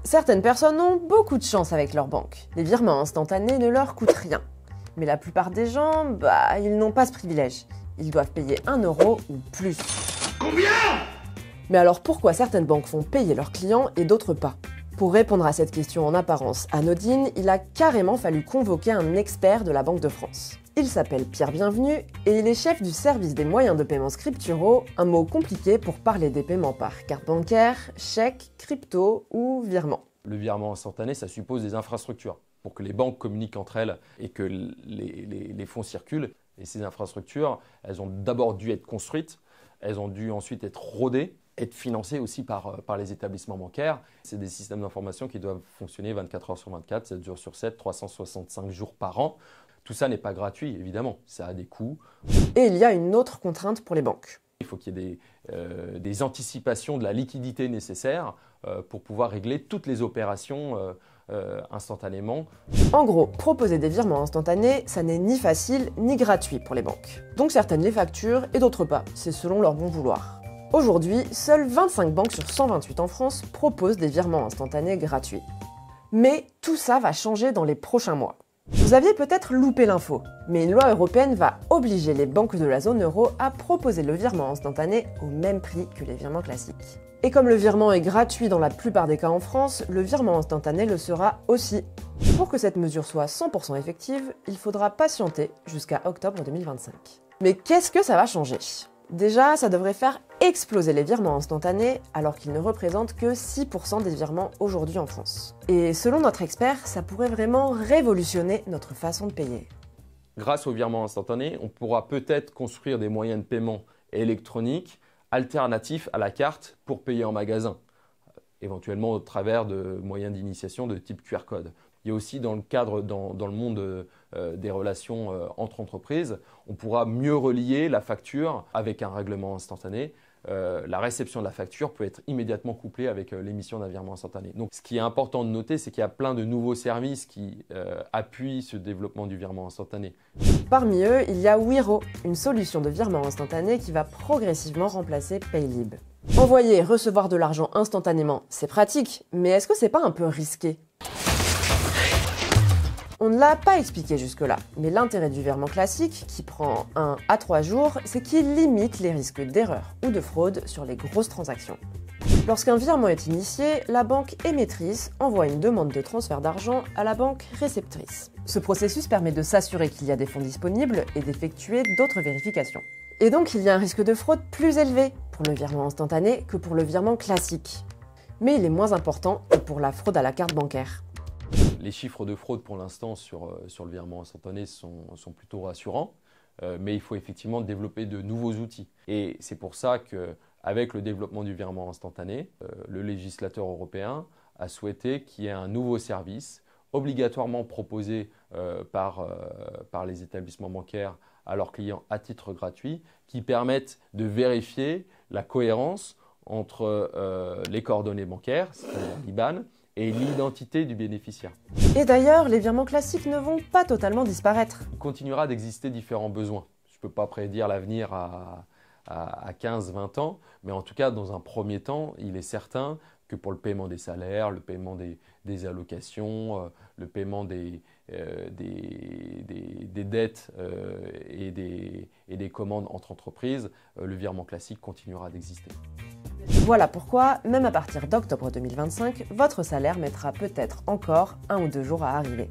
Certaines personnes ont beaucoup de chance avec leur banque. Les virements instantanés ne leur coûtent rien. Mais la plupart des gens, ils n'ont pas ce privilège. Ils doivent payer 1 euro ou plus. Combien? Mais alors pourquoi certaines banques font payer leurs clients et d'autres pas? Pour répondre à cette question en apparence anodine, il a carrément fallu convoquer un expert de la Banque de France. Il s'appelle Pierre Bienvenu et il est chef du service des moyens de paiement scripturaux, un mot compliqué pour parler des paiements par carte bancaire, chèque, crypto ou virement. Le virement instantané, ça suppose des infrastructures pour que les banques communiquent entre elles et que les fonds circulent. Et ces infrastructures, elles ont d'abord dû être construites, elles ont dû ensuite être rodées, être financées aussi par les établissements bancaires. C'est des systèmes d'information qui doivent fonctionner 24 heures sur 24, 7 jours sur 7, 365 jours par an. Tout ça n'est pas gratuit, évidemment, ça a des coûts. Et il y a une autre contrainte pour les banques. Il faut qu'il y ait des anticipations de la liquidité nécessaire pour pouvoir régler toutes les opérations instantanément. En gros, proposer des virements instantanés, ça n'est ni facile ni gratuit pour les banques. Donc certaines les facturent et d'autres pas, c'est selon leur bon vouloir. Aujourd'hui, seules 25 banques sur 128 en France proposent des virements instantanés gratuits. Mais tout ça va changer dans les prochains mois. Vous aviez peut-être loupé l'info, mais une loi européenne va obliger les banques de la zone euro à proposer le virement instantané au même prix que les virements classiques. Et comme le virement est gratuit dans la plupart des cas en France, le virement instantané le sera aussi. Pour que cette mesure soit 100% effective, il faudra patienter jusqu'à octobre 2025. Mais qu'est-ce que ça va changer ? Déjà, ça devrait faire exploser les virements instantanés alors qu'ils ne représentent que 6% des virements aujourd'hui en France. Et selon notre expert, ça pourrait vraiment révolutionner notre façon de payer. Grâce aux virements instantanés, on pourra peut-être construire des moyens de paiement électroniques alternatifs à la carte pour payer en magasin, éventuellement au travers de moyens d'initiation de type QR code. Il y a aussi dans le monde des relations entre entreprises, on pourra mieux relier la facture avec un règlement instantané. La réception de la facture peut être immédiatement couplée avec l'émission d'un virement instantané. Donc, ce qui est important de noter, c'est qu'il y a plein de nouveaux services qui appuient ce développement du virement instantané. Parmi eux, il y a Wero, une solution de virement instantané qui va progressivement remplacer Paylib. Envoyer et recevoir de l'argent instantanément, c'est pratique, mais est-ce que c'est pas un peu risqué ? On ne l'a pas expliqué jusque-là, mais l'intérêt du virement classique, qui prend 1 à 3 jours, c'est qu'il limite les risques d'erreur ou de fraude sur les grosses transactions. Lorsqu'un virement est initié, la banque émettrice envoie une demande de transfert d'argent à la banque réceptrice. Ce processus permet de s'assurer qu'il y a des fonds disponibles et d'effectuer d'autres vérifications. Et donc il y a un risque de fraude plus élevé pour le virement instantané que pour le virement classique. Mais il est moins important que pour la fraude à la carte bancaire. Les chiffres de fraude pour l'instant sur le virement instantané sont plutôt rassurants, mais il faut effectivement développer de nouveaux outils. Et c'est pour ça qu'avec le développement du virement instantané, le législateur européen a souhaité qu'il y ait un nouveau service obligatoirement proposé par les établissements bancaires à leurs clients à titre gratuit, qui permettent de vérifier la cohérence entre les coordonnées bancaires, c'est-à-dire l'IBAN, et l'identité du bénéficiaire. Et d'ailleurs, les virements classiques ne vont pas totalement disparaître. Il continuera d'exister différents besoins. Je ne peux pas prédire l'avenir à 15-20 ans, mais en tout cas, dans un premier temps, il est certain que pour le paiement des salaires, le paiement des allocations, le paiement des dettes et des commandes entre entreprises, le virement classique continuera d'exister. Voilà pourquoi, même à partir d'octobre 2025, votre salaire mettra peut-être encore 1 ou 2 jours à arriver.